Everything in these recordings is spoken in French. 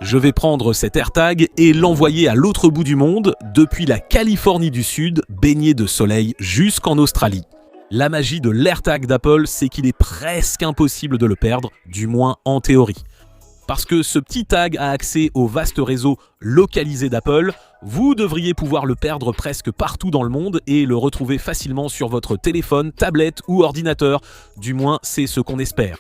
Je vais prendre cet AirTag et l'envoyer à l'autre bout du monde, depuis la Californie du Sud, baignée de soleil, jusqu'en Australie. La magie de l'AirTag d'Apple, c'est qu'il est presque impossible de le perdre, du moins en théorie. Parce que ce petit tag a accès au vaste réseau localisé d'Apple, vous devriez pouvoir le perdre presque partout dans le monde et le retrouver facilement sur votre téléphone, tablette ou ordinateur. Du moins, c'est ce qu'on espère.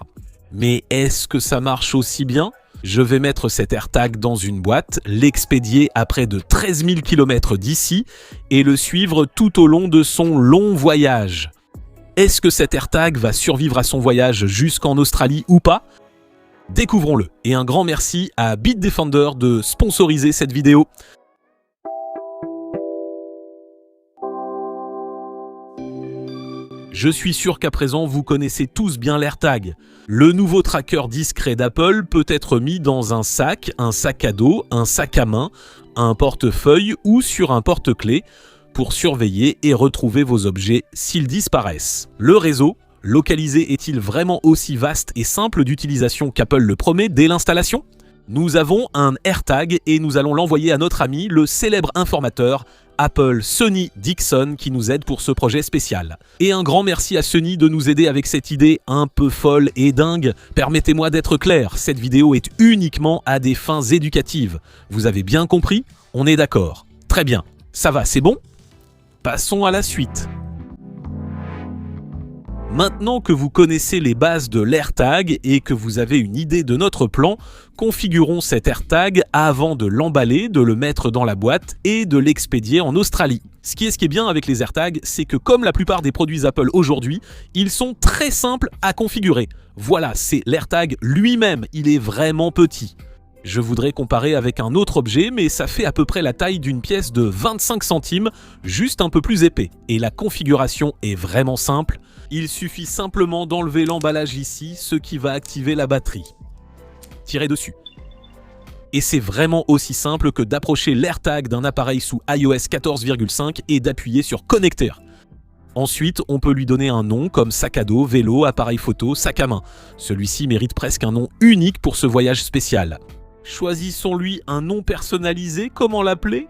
Mais est-ce que ça marche aussi bien ? Je vais mettre cet AirTag dans une boîte, l'expédier à près de 13 000 km d'ici et le suivre tout au long de son long voyage. Est-ce que cet AirTag va survivre à son voyage jusqu'en Australie ou pas ? Découvrons-le. Et un grand merci à Bitdefender de sponsoriser cette vidéo. Je suis sûr qu'à présent, vous connaissez tous bien l'AirTag. Le nouveau tracker discret d'Apple peut être mis dans un sac à dos, un sac à main, un portefeuille ou sur un porte-clés pour surveiller et retrouver vos objets s'ils disparaissent. Le réseau localisé est-il vraiment aussi vaste et simple d'utilisation qu'Apple le promet dès l'installation ? Nous avons un AirTag et nous allons l'envoyer à notre ami, le célèbre informateur Apple Sonny Dixon qui nous aide pour ce projet spécial. Et un grand merci à Sonny de nous aider avec cette idée un peu folle et dingue. Permettez-moi d'être clair, cette vidéo est uniquement à des fins éducatives. Vous avez bien compris ? On est d'accord. Très bien. Ça va, c'est bon ? Passons à la suite. Maintenant que vous connaissez les bases de l'AirTag et que vous avez une idée de notre plan, configurons cet AirTag avant de l'emballer, de le mettre dans la boîte et de l'expédier en Australie. Ce qui est bien avec les AirTags, c'est que comme la plupart des produits Apple aujourd'hui, ils sont très simples à configurer. Voilà, c'est l'AirTag lui-même, il est vraiment petit. Je voudrais comparer avec un autre objet, mais ça fait à peu près la taille d'une pièce de 25 centimes, juste un peu plus épais. Et la configuration est vraiment simple. Il suffit simplement d'enlever l'emballage ici, ce qui va activer la batterie. Tirez dessus. Et c'est vraiment aussi simple que d'approcher l'AirTag d'un appareil sous iOS 14,5 et d'appuyer sur Connecter. Ensuite, on peut lui donner un nom comme sac à dos, vélo, appareil photo, sac à main. Celui-ci mérite presque un nom unique pour ce voyage spécial. Choisissons-lui un nom personnalisé, comment l'appeler ?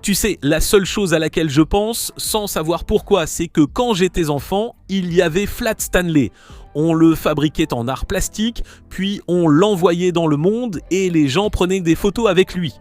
Tu sais, la seule chose à laquelle je pense, sans savoir pourquoi, c'est que quand j'étais enfant, il y avait Flat Stanley. On le fabriquait en art plastique, puis on l'envoyait dans le monde et les gens prenaient des photos avec lui.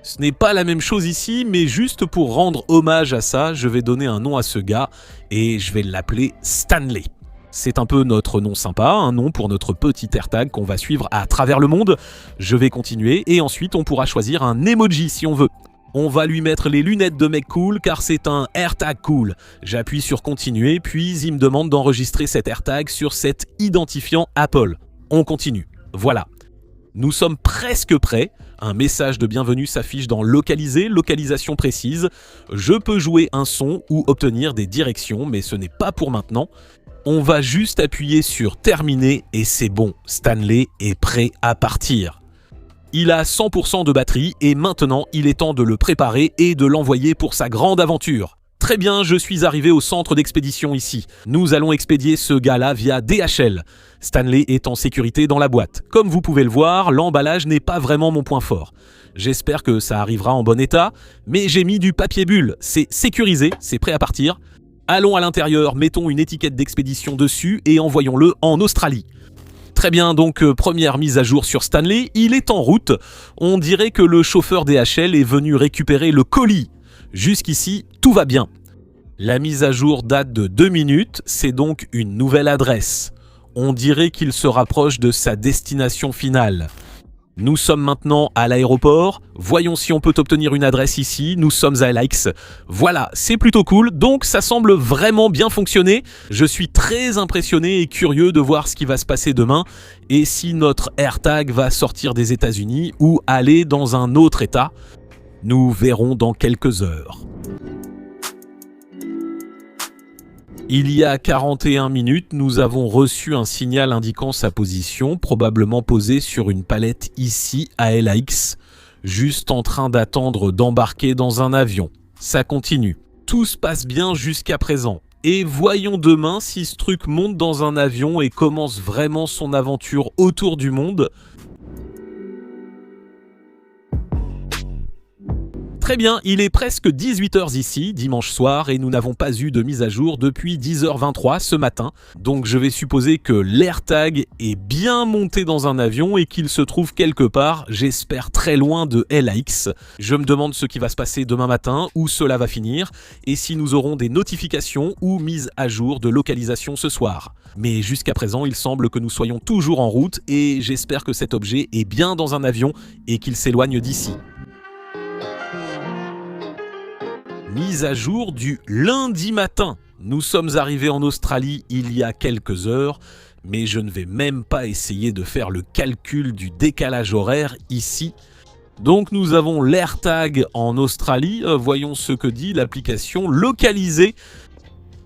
Ce n'est pas la même chose ici, mais juste pour rendre hommage à ça, je vais donner un nom à ce gars et je vais l'appeler Stanley. C'est un peu notre nom sympa, un nom pour notre petit AirTag qu'on va suivre à travers le monde. Je vais continuer et ensuite on pourra choisir un emoji si on veut. On va lui mettre les lunettes de mec cool car c'est un AirTag cool. J'appuie sur continuer puis il me demande d'enregistrer cet AirTag sur cet identifiant Apple. On continue. Voilà. Nous sommes presque prêts. Un message de bienvenue s'affiche dans localiser, localisation précise. Je peux jouer un son ou obtenir des directions mais ce n'est pas pour maintenant. On va juste appuyer sur terminer et c'est bon. Stanley est prêt à partir. Il a 100% de batterie et maintenant il est temps de le préparer et de l'envoyer pour sa grande aventure. Très bien, je suis arrivé au centre d'expédition ici. Nous allons expédier ce gars-là via DHL. Stanley est en sécurité dans la boîte. Comme vous pouvez le voir, l'emballage n'est pas vraiment mon point fort. J'espère que ça arrivera en bon état, mais j'ai mis du papier bulle. C'est sécurisé, c'est prêt à partir. Allons à l'intérieur, mettons une étiquette d'expédition dessus et envoyons-le en Australie. Très bien, donc première mise à jour sur Stanley, il est en route. On dirait que le chauffeur DHL est venu récupérer le colis. Jusqu'ici, tout va bien. La mise à jour date de 2 minutes, c'est donc une nouvelle adresse. On dirait qu'il se rapproche de sa destination finale. Nous sommes maintenant à l'aéroport. Voyons si on peut obtenir une adresse ici. Nous sommes à LAX. Voilà, c'est plutôt cool. Donc ça semble vraiment bien fonctionner. Je suis très impressionné et curieux de voir ce qui va se passer demain et si notre AirTag va sortir des États-Unis ou aller dans un autre État. Nous verrons dans quelques heures. Il y a 41 minutes, nous avons reçu un signal indiquant sa position, probablement posé sur une palette ici à LAX, juste en train d'attendre d'embarquer dans un avion. Ça continue. Tout se passe bien jusqu'à présent. Et voyons demain si ce truc monte dans un avion et commence vraiment son aventure autour du monde. Très bien, il est presque 18h ici, dimanche soir, et nous n'avons pas eu de mise à jour depuis 10h23 ce matin. Donc je vais supposer que l'AirTag est bien monté dans un avion et qu'il se trouve quelque part, j'espère très loin de LAX. Je me demande ce qui va se passer demain matin, où cela va finir, et si nous aurons des notifications ou mises à jour de localisation ce soir. Mais jusqu'à présent, il semble que nous soyons toujours en route, et j'espère que cet objet est bien dans un avion et qu'il s'éloigne d'ici. Mise à jour du lundi matin. Nous sommes arrivés en Australie il y a quelques heures, mais je ne vais même pas essayer de faire le calcul du décalage horaire ici. Donc nous avons l'AirTag en Australie. Voyons ce que dit l'application localisée.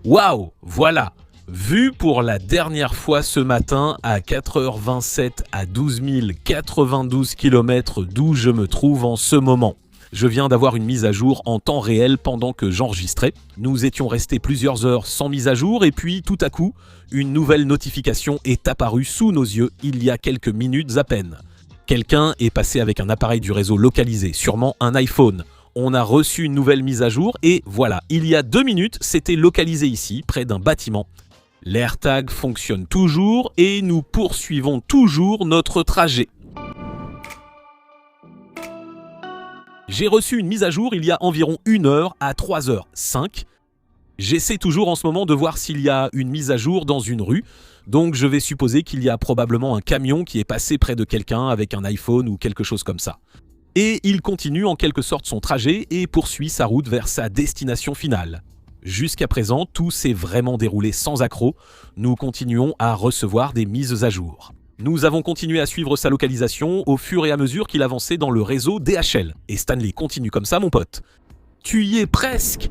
Waouh, voilà. Vu pour la dernière fois ce matin à 4h27 à 12 092 km d'où je me trouve en ce moment. Je viens d'avoir une mise à jour en temps réel pendant que j'enregistrais. Nous étions restés plusieurs heures sans mise à jour et puis tout à coup, une nouvelle notification est apparue sous nos yeux il y a quelques minutes à peine. Quelqu'un est passé avec un appareil du réseau localisé, sûrement un iPhone. On a reçu une nouvelle mise à jour et voilà, il y a 2 minutes, c'était localisé ici, près d'un bâtiment. L'AirTag fonctionne toujours et nous poursuivons toujours notre trajet. J'ai reçu une mise à jour il y a environ 1 heure à 3h05. J'essaie toujours en ce moment de voir s'il y a une mise à jour dans une rue. Donc je vais supposer qu'il y a probablement un camion qui est passé près de quelqu'un avec un iPhone ou quelque chose comme ça. Et il continue en quelque sorte son trajet et poursuit sa route vers sa destination finale. Jusqu'à présent, tout s'est vraiment déroulé sans accroc. Nous continuons à recevoir des mises à jour. Nous avons continué à suivre sa localisation au fur et à mesure qu'il avançait dans le réseau DHL. Et Stanley continue comme ça, mon pote. Tu y es presque!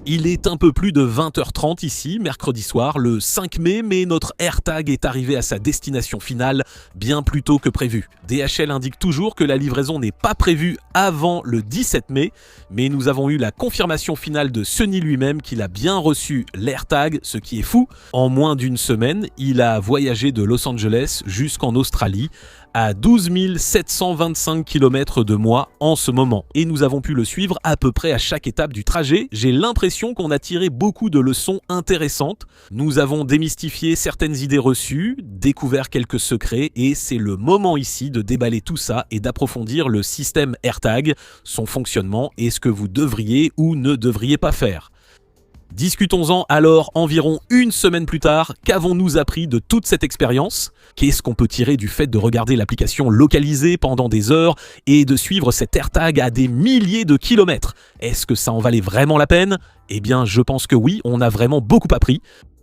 Il est un peu plus de 20h30 ici, mercredi soir, le 5 mai, mais notre AirTag est arrivé à sa destination finale bien plus tôt que prévu. DHL indique toujours que la livraison n'est pas prévue avant le 17 mai, mais nous avons eu la confirmation finale de Sunny lui-même qu'il a bien reçu l'AirTag, ce qui est fou. En moins d'une semaine, il a voyagé de Los Angeles jusqu'en Australie, à 12 725 km de moi en ce moment. Et nous avons pu le suivre à peu près à chaque étape du trajet. J'ai l'impression qu'on a tiré beaucoup de leçons intéressantes. Nous avons démystifié certaines idées reçues, découvert quelques secrets et c'est le moment ici de déballer tout ça et d'approfondir le système AirTag, son fonctionnement et ce que vous devriez ou ne devriez pas faire. Discutons-en alors environ 1 semaine plus tard. Qu'avons-nous appris de toute cette expérience? Qu'est-ce qu'on peut tirer du fait de regarder l'application localisée pendant des heures et de suivre cet AirTag à des milliers de kilomètres? Est-ce que ça en valait vraiment la peine? Eh bien, je pense que oui, on a vraiment beaucoup appris.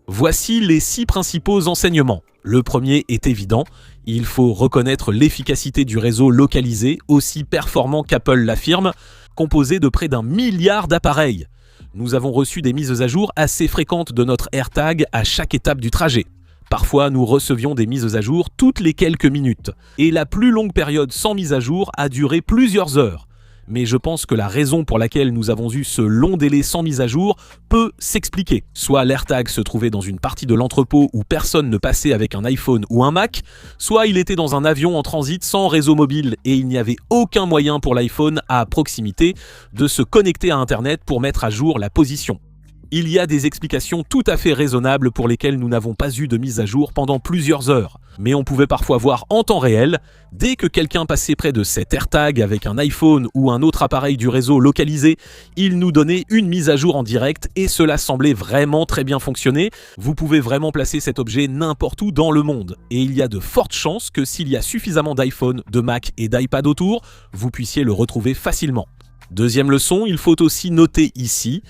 Voici les 6 principaux enseignements. Le premier est évident, il faut reconnaître l'efficacité du réseau localisé, aussi performant qu'Apple l'affirme, composé de près d'1 milliard d'appareils. Nous avons reçu des mises à jour assez fréquentes de notre AirTag à chaque étape du trajet. Parfois, nous recevions des mises à jour toutes les quelques minutes. Et la plus longue période sans mise à jour a duré plusieurs heures. Mais je pense que la raison pour laquelle nous avons eu ce long délai sans mise à jour peut s'expliquer. Soit l'AirTag se trouvait dans une partie de l'entrepôt où personne ne passait avec un iPhone ou un Mac, soit il était dans un avion en transit sans réseau mobile et il n'y avait aucun moyen pour l'iPhone à proximité de se connecter à Internet pour mettre à jour la position. Il y a des explications tout à fait raisonnables pour lesquelles nous n'avons pas eu de mise à jour pendant plusieurs heures. Mais on pouvait parfois voir en temps réel, dès que quelqu'un passait près de cet AirTag avec un iPhone ou un autre appareil du réseau localisé, il nous donnait une mise à jour en direct et cela semblait vraiment très bien fonctionner. Vous pouvez vraiment placer cet objet n'importe où dans le monde. Et il y a de fortes chances que s'il y a suffisamment d'iPhone, de Mac et d'iPad autour, vous puissiez le retrouver facilement. Deuxième leçon, il faut aussi noter ici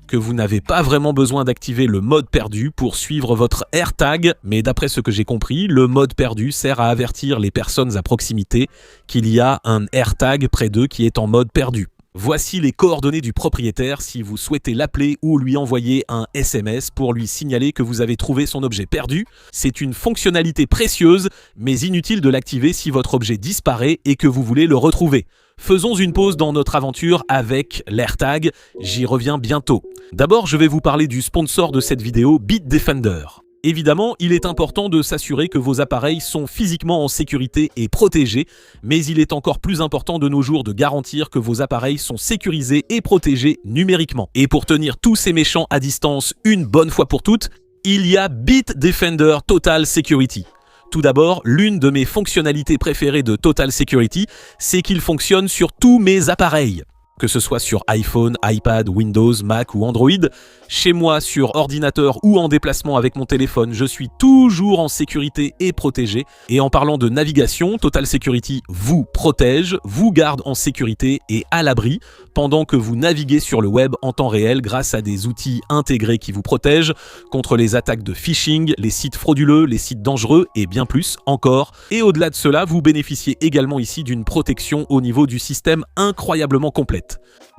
que vous n'avez pas vraiment besoin d'activer le mode perdu pour suivre votre AirTag, mais d'après ce que j'ai compris, le mode perdu sert à avertir les personnes à proximité qu'il y a un AirTag près d'eux qui est en mode perdu. Voici les coordonnées du propriétaire si vous souhaitez l'appeler ou lui envoyer un SMS pour lui signaler que vous avez trouvé son objet perdu. C'est une fonctionnalité précieuse, mais inutile de l'activer si votre objet disparaît et que vous voulez le retrouver. Faisons une pause dans notre aventure avec l'AirTag, j'y reviens bientôt. D'abord, je vais vous parler du sponsor de cette vidéo, Bitdefender. Évidemment, il est important de s'assurer que vos appareils sont physiquement en sécurité et protégés, mais il est encore plus important de nos jours de garantir que vos appareils sont sécurisés et protégés numériquement. Et pour tenir tous ces méchants à distance une bonne fois pour toutes, il y a Bitdefender Total Security. Tout d'abord, l'une de mes fonctionnalités préférées de Total Security, c'est qu'il fonctionne sur tous mes appareils. Que ce soit sur iPhone, iPad, Windows, Mac ou Android, chez moi sur ordinateur ou en déplacement avec mon téléphone, je suis toujours en sécurité et protégé. Et en parlant de navigation, Total Security vous protège, vous garde en sécurité et à l'abri pendant que vous naviguez sur le web en temps réel grâce à des outils intégrés qui vous protègent contre les attaques de phishing, les sites frauduleux, les sites dangereux et bien plus encore. Et au-delà de cela, vous bénéficiez également ici d'une protection au niveau du système incroyablement complète.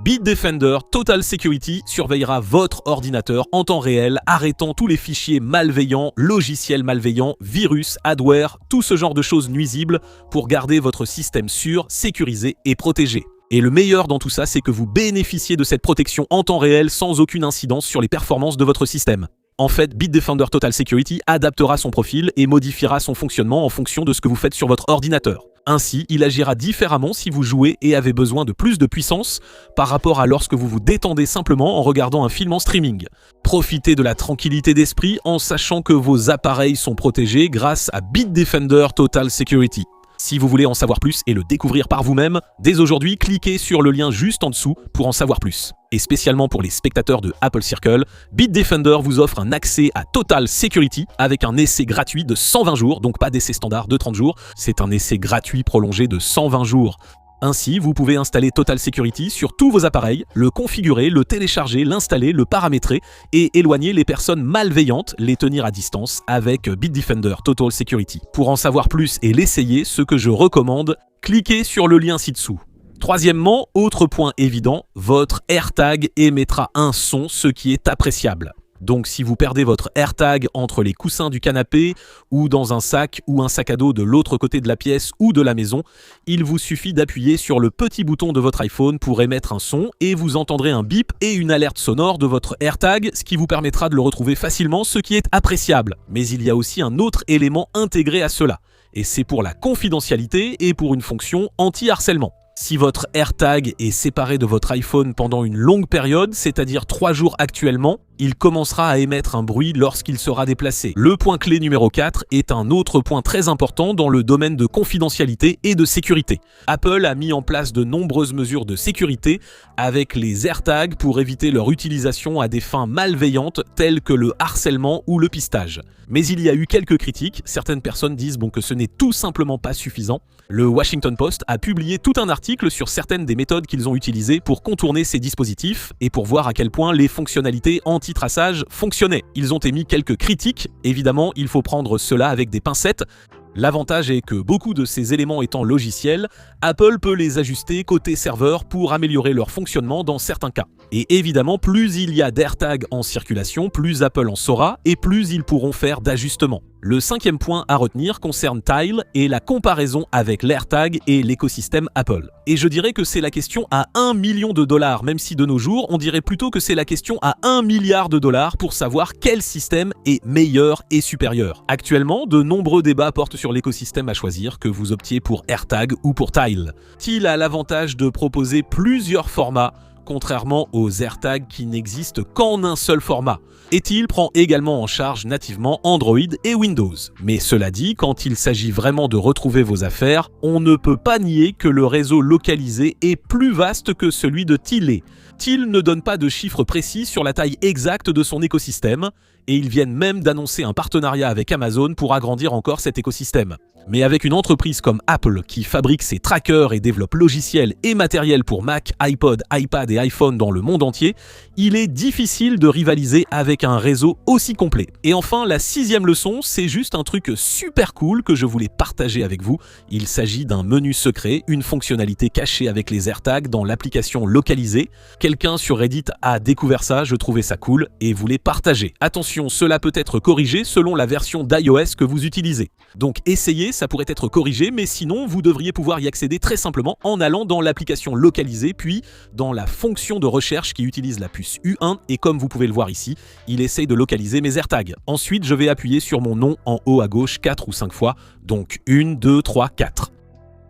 Bitdefender Total Security surveillera votre ordinateur en temps réel, arrêtant tous les fichiers malveillants, logiciels malveillants, virus, adware, tout ce genre de choses nuisibles pour garder votre système sûr, sécurisé et protégé. Et le meilleur dans tout ça, c'est que vous bénéficiez de cette protection en temps réel sans aucune incidence sur les performances de votre système. En fait, Bitdefender Total Security adaptera son profil et modifiera son fonctionnement en fonction de ce que vous faites sur votre ordinateur. Ainsi, il agira différemment si vous jouez et avez besoin de plus de puissance par rapport à lorsque vous vous détendez simplement en regardant un film en streaming. Profitez de la tranquillité d'esprit en sachant que vos appareils sont protégés grâce à Bitdefender Total Security. Si vous voulez en savoir plus et le découvrir par vous-même, dès aujourd'hui, cliquez sur le lien juste en dessous pour en savoir plus. Et spécialement pour les spectateurs de Apple Circle, Bitdefender vous offre un accès à Total Security avec un essai gratuit de 120 jours, donc pas d'essai standard de 30 jours, c'est un essai gratuit prolongé de 120 jours. Ainsi, vous pouvez installer Total Security sur tous vos appareils, le configurer, le télécharger, l'installer, le paramétrer et éloigner les personnes malveillantes, les tenir à distance avec Bitdefender Total Security. Pour en savoir plus et l'essayer, ce que je recommande, cliquez sur le lien ci-dessous. Troisièmement, autre point évident, votre AirTag émettra un son, ce qui est appréciable. Donc si vous perdez votre AirTag entre les coussins du canapé ou dans un sac à dos de l'autre côté de la pièce ou de la maison, il vous suffit d'appuyer sur le petit bouton de votre iPhone pour émettre un son et vous entendrez un bip et une alerte sonore de votre AirTag, ce qui vous permettra de le retrouver facilement, ce qui est appréciable. Mais il y a aussi un autre élément intégré à cela, et c'est pour la confidentialité et pour une fonction anti-harcèlement. Si votre AirTag est séparé de votre iPhone pendant une longue période, c'est-à-dire 3 jours actuellement, il commencera à émettre un bruit lorsqu'il sera déplacé. Le point clé numéro 4 est un autre point très important dans le domaine de confidentialité et de sécurité. Apple a mis en place de nombreuses mesures de sécurité avec les AirTags pour éviter leur utilisation à des fins malveillantes telles que le harcèlement ou le pistage. Mais il y a eu quelques critiques, certaines personnes disent que ce n'est tout simplement pas suffisant. Le Washington Post a publié tout un article sur certaines des méthodes qu'ils ont utilisées pour contourner ces dispositifs et pour voir à quel point les fonctionnalités anti-traçage fonctionnaient. Ils ont émis quelques critiques, évidemment il faut prendre cela avec des pincettes. L'avantage est que beaucoup de ces éléments étant logiciels, Apple peut les ajuster côté serveur pour améliorer leur fonctionnement dans certains cas. Et évidemment, plus il y a d'AirTags en circulation, plus Apple en saura et plus ils pourront faire d'ajustements. Le 5e point à retenir concerne Tile et la comparaison avec l'AirTag et l'écosystème Apple. Et je dirais que c'est la question à $1 million, même si de nos jours, on dirait plutôt que c'est la question à $1 milliard pour savoir quel système est meilleur et supérieur. Actuellement, de nombreux débats portent sur l'écosystème à choisir, que vous optiez pour AirTag ou pour Tile. Tile a l'avantage de proposer plusieurs formats, contrairement aux AirTags qui n'existent qu'en un seul format. Et Tile prend également en charge nativement Android et Windows. Mais cela dit, quand il s'agit vraiment de retrouver vos affaires, on ne peut pas nier que le réseau localisé est plus vaste que celui de Tile. Tile ne donne pas de chiffres précis sur la taille exacte de son écosystème, et ils viennent même d'annoncer un partenariat avec Amazon pour agrandir encore cet écosystème. Mais avec une entreprise comme Apple qui fabrique ses trackers et développe logiciels et matériel pour Mac, iPod, iPad et iPhone dans le monde entier, il est difficile de rivaliser avec un réseau aussi complet. Et enfin, la 6e leçon, c'est juste un truc super cool que je voulais partager avec vous. Il s'agit d'un menu secret, une fonctionnalité cachée avec les AirTags dans l'application localisée. Quelqu'un sur Reddit a découvert ça, je trouvais ça cool et voulais partager. Attention, Attention, cela peut être corrigé selon la version d'iOS que vous utilisez. Donc essayez, ça pourrait être corrigé, mais sinon vous devriez pouvoir y accéder très simplement en allant dans l'application localisée, puis dans la fonction de recherche qui utilise la puce U1, et comme vous pouvez le voir ici, il essaye de localiser mes AirTags. Ensuite, je vais appuyer sur mon nom en haut à gauche 4 ou 5 fois, donc 1, 2, 3, 4.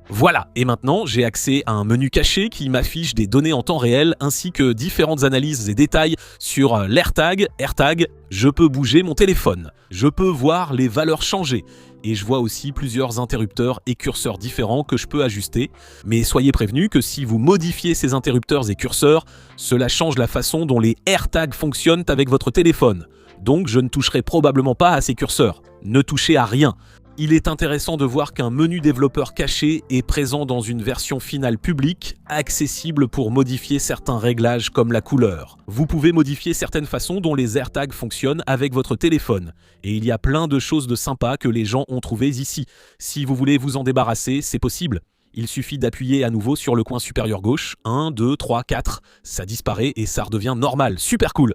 Voilà, et maintenant j'ai accès à un menu caché qui m'affiche des données en temps réel ainsi que différentes analyses et détails sur l'AirTag. AirTag, je peux bouger mon téléphone, je peux voir les valeurs changer et je vois aussi plusieurs interrupteurs et curseurs différents que je peux ajuster. Mais soyez prévenus que si vous modifiez ces interrupteurs et curseurs, cela change la façon dont les AirTags fonctionnent avec votre téléphone. Donc je ne toucherai probablement pas à ces curseurs. Ne touchez à rien. Il est intéressant de voir qu'un menu développeur caché est présent dans une version finale publique, accessible pour modifier certains réglages comme la couleur. Vous pouvez modifier certaines façons dont les AirTags fonctionnent avec votre téléphone. Et il y a plein de choses de sympas que les gens ont trouvées ici. Si vous voulez vous en débarrasser, c'est possible. Il suffit d'appuyer à nouveau sur le coin supérieur gauche. 1, 2, 3, 4. Ça disparaît et ça redevient normal. Super cool.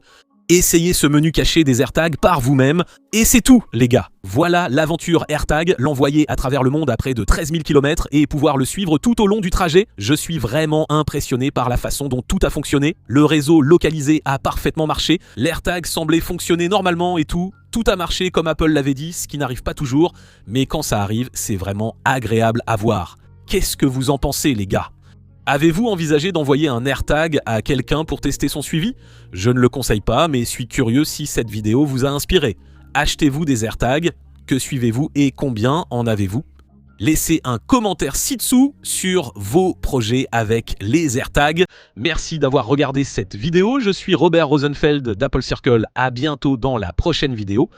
Essayez ce menu caché des AirTags par vous-même, et c'est tout les gars. Voilà l'aventure AirTag, l'envoyer à travers le monde à près de 13 000 km et pouvoir le suivre tout au long du trajet. Je suis vraiment impressionné par la façon dont tout a fonctionné. Le réseau localisé a parfaitement marché, l'AirTag semblait fonctionner normalement et tout a marché comme Apple l'avait dit, ce qui n'arrive pas toujours, mais quand ça arrive, c'est vraiment agréable à voir. Qu'est-ce que vous en pensez les gars ? Avez-vous envisagé d'envoyer un AirTag à quelqu'un pour tester son suivi ? Je ne le conseille pas, mais suis curieux si cette vidéo vous a inspiré. Achetez-vous des AirTags, que suivez-vous et combien en avez-vous ? Laissez un commentaire ci-dessous sur vos projets avec les AirTags. Merci d'avoir regardé cette vidéo. Je suis Robert Rosenfeld d'Apple Circle. À bientôt dans la prochaine vidéo.